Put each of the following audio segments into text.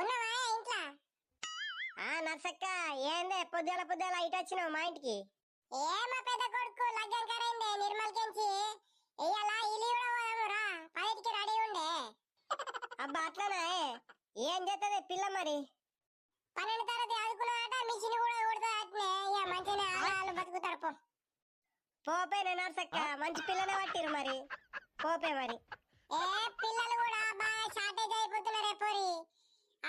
ఉన్నవా ఇంట్లో? నర్సక్క ఏందే పొద్దుల ఇటు వచ్చినావు మా ఇంటికి? మా పెద్ద కొడుకు లగ్గం కరైందే నిర్మల్ కెంచి. ఇయ్యాల ఇల్లు కూడా పోదామురా, 10కి రెడీ ఉండే. అబ్బా అట్లనా? ఏం చేస్తుంది పిల్ల మరి? 12 తరగతి చదువుకున్నాడట, మిషన్ కూడా కొడుతుంది అట్నే. ఇక మంచిగా ఆళ్ళు బతుకుతారు పో. పోపేనే నర్సక్క, మంచి పిల్లనే పట్టిరు మరి. పోపే మరి. పిల్లలు కూడా బాగా షార్టేజ్ అయిపోతున్నారే పోరి.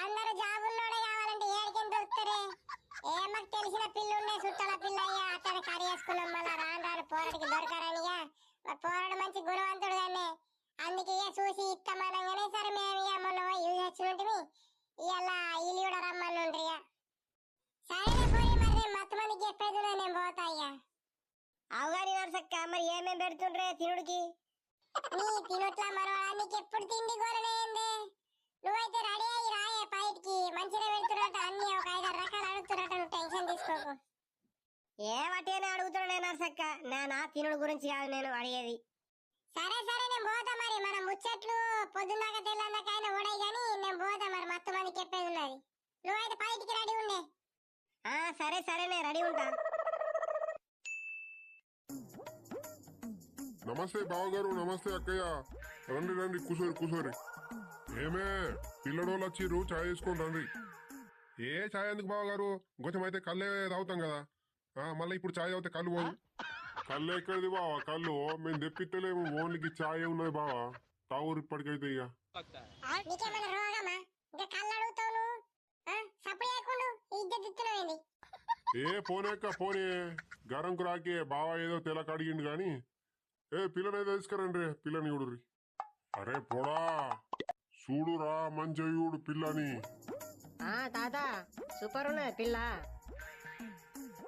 అందరూ జాబుల్లోనే కావాలంటే ఏడికేం దొరుకుతారే? మాకు తెలిసిన పిల్ల ఉండే, చుట్టాల పిల్ల. అతను కడి వేసుకున్నాం, మళ్ళా రాను పోరాడికి దొరకరానిగా. పోరాడు మంచి గుణవంతుడు కానీ, అందుకే చూసి ఇస్తామనగానే సరే మేము మొన్న యూజ్ వచ్చినట్టు ఇవాళ ఇల్లు కూడా రమ్మని ఉండ్రి. సరేనా పోయి, మరి నేను మొత్తం మందికి చెప్పేది నేను పోతా. అవుగాని నర్సక్క, మరి ఏమేం పెడుతుండ్రే తినుడికి? నీ తినట్లా మరో నీకు ఎప్పుడు తిండి గోరనేంది? నువ్వైతే రెడీ అయ్యి రాయే, 5కి మంచిగా పెడుతున్నట్టు అన్ని ఒక 5-6 రకాలు అడుగుతున్నట్టు. నువ్వు టెన్షన్ తీసుకోకు. వాటినే అడుగుతున్నానే నర్సక్క, నా తినుడు గురించి కాదు నేను అడిగేది. సరే నేను పోతా మరి. మన ముచ్చట్లు పొద్దున్నాక తెల్లందాకైనా ఓడాయి గాని నేను పోతా మరి. మొత్తం మందికి చెప్పేది ఉన్నది. నువ్వైతే 5కి రెడీ ఉండే. సరేనే రెడీ ఉంటా. నమస్తే బావగారు, నమస్తే అక్కయ్య. రండి కూసోరి. ఏమే పిల్లడోళ్ళు వచ్చిర్రు, చాయ్ వేసుకొని రండి. చాయ్ ఎందుకు బావగారు? కొంచెం అయితే కళ్ళే తాగుతాం కదా. మళ్ళీ ఇప్పుడు చాయ్ తాగితే కళ్ళు పోదు. కళ్ళు ఎక్కడిది బావా? కళ్ళు మేము తెప్పిత్తలేము, ఓన్లీకి చాయ్ ఉన్నది బావా. తాగురు ఇప్పటికైతే. ఇక నీకేమైనా రోగమా? ఇంకా కళ్ళు అడుగుతావు నువ్వు? సప్పుడు చేయకుండా ఇజ్జత్ ఇస్తున్నావేంది? పోనే గరంకు రాకే బావా, ఏదో తెలక అడిగిండు గాని. పిల్లని తీసుకురండి, పిల్లని చూడుర్రి. అరే పొడా చూడురా, మంచిగా చూడు పిల్లని. తాత సూపర్ ఉన్నది పిల్ల.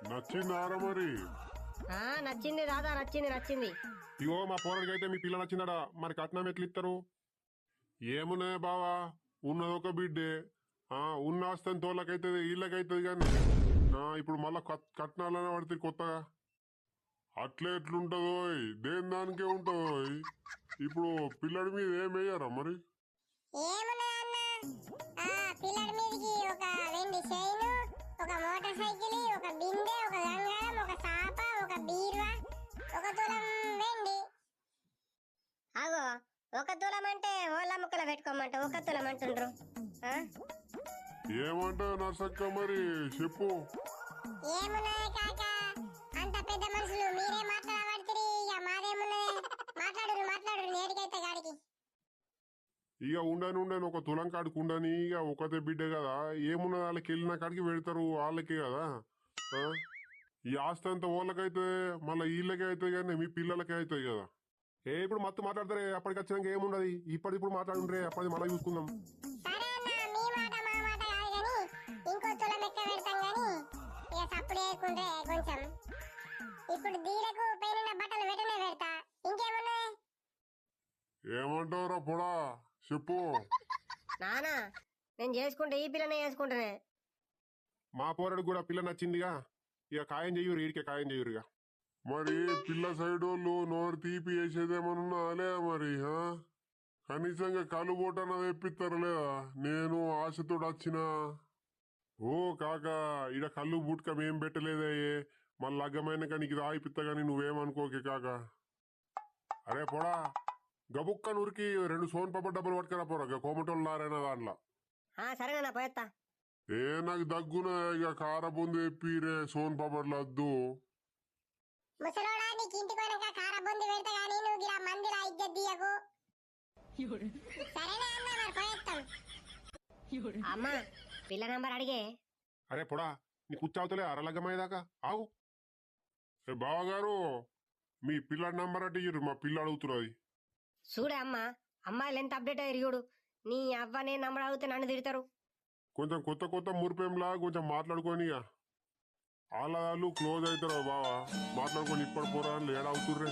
నచ్చిందారా మరి? నచ్చింది దాదా, నచ్చింది. ఇగో మా పోరాడికి అయితే మీ పిల్ల నచ్చిందడా. మరి కట్నం ఎట్లు ఇస్తారు? ఏమున్నాయి బావా, ఉన్నదొక బిడ్డే. ఉన్న ఆస్తం తోళ్ళకైతుంది, వీళ్ళకైతుంది కానీ ఇప్పుడు మళ్ళా కట్నాలనే పడుతుంది కొత్తగా. అట్లా ఎట్లుంటదో, దేని దానికే ఉంటదో. ఇప్పుడు పిల్లడి మీద ఏం వేయరా మరి? పిల్లడి మీదకి ఒక వెండి చైను, ఒక మోటార్ సైకిల్, ఒక బిందె, ఒక గంగారం, ఒక సాప, ఒక బీరువా, ఒక తులం వెండి. అగో ఒక తులం అంటే ఓళ్ళ ముక్కలు పెట్టుకోమంటే ఒక తులం అంటుండ్రు. ఏమంటావు నర్సక్క మరి? చెప్పు. ఏమున్నాయి కాక, అంత పెద్ద మనుషులు మీరే మాట్లాడబడుతుంది. ఇక మాదేమున్నది? మాట్లాడు నేడికైతే గాడికి. ఇక ఉండని ఒక తులం కాడికి ఉండని. ఇక ఒకతే బిడ్డే కదా, ఏమున్నది వాళ్ళకి వెళ్ళిన కాడికి పెడతారు, వాళ్ళకే కదా. ఈ ఆస్తి అంతా వాళ్ళకైతే మళ్ళీ వీళ్ళకే అవుతాయి కానీ మీ పిల్లలకే అవుతాయి కదా. ఇప్పుడు మత్తు మాట్లాడతారే, అప్పటికి వచ్చినాక ఏమున్నది. ఇప్పుడు మాట్లాడుండ్రే, అప్పటి మళ్ళీ చూసుకుందాం. సరే అన్న, మీ మాట మా మాట కాదు గాని ఇంకో తులం ఎక్క పెడతాం గాని ఇక సప్పుడు చేయకుండ్రే కొంచెం. ఇప్పుడు దీలకు పైన బట్టలు వెంటనే పెడతా. ఇంకేమున్నాయి? ఏమంటావురా పొడా, చెప్పు. నానా నేను చేసుకుంటే ఈ పిల్లనే చేసుకుంటానే. మా పోరాడికి కూడా పిల్ల నచ్చిందిగా. ఇక ఖాయం చెయ్యూరు, ఈడికే ఖాయం చెయ్యూరు. ఇక మరి పిల్ల సైడ్ వాళ్ళు నోరు తీపి వేసేదేమన్నా లేదా మరి? కనీసంగా కళ్ళు బోటన్నా తెప్పిస్తారు లేదా? నేను ఆశతో వచ్చిన. ఓ కాక, ఇడ కళ్ళు బుట్క మేం పెట్టలేదే. మళ్ళీ లగ్గమైనాక నీకు రాయిపిత్త గాని నువ్వేమనుకోకే కాక. అరే పొడా, గబుక్క నూరికి 2 సోన్ పాప డబ్బులు పట్టుకరా పోరా, కోమటోళ్ళు నారైనా దాంట్లో. సరేనా పోయేత్తా. నాకు దగ్గున ఇక కారబొందు ఎప్పిరే, సోన్ పాపడ్లు వద్దు. ముసలోడా, నీకు ఇంటికి పోయినాక కారబొంది పెడతా గానీ నువ్వు ఇలా మందిలా ఇజ్జత్ తీయకు. సరేనా అన్న, మరి పోయేస్తాం. అమ్మా పిల్ల నంబర్ అడిగే. అరే పొడా, నీ కూర్చోవుతలే అరలగ్గమయ్యేదాకా ఆవు. బావగారు, మీ పిల్లడి నంబర్ అంటే ఇయ్యరు, మా పిల్ల అడుగుతున్నది. చూడే అమ్మా, అమ్మాయిలు ఎంత అప్డేట్ అయ్యారు చూడు. నీ అవ్వ నేను నంబర్ అడిగితే నన్ను తిడతారు. కొంచెం కొత్త మురిపేంలా కొంచెం మాట్లాడుకొని వాళ్ళు క్లోజ్ అవుతారు బావా. మాట్లాడుకొని ఇప్పటి పోరా ఏడావుతుర్రే.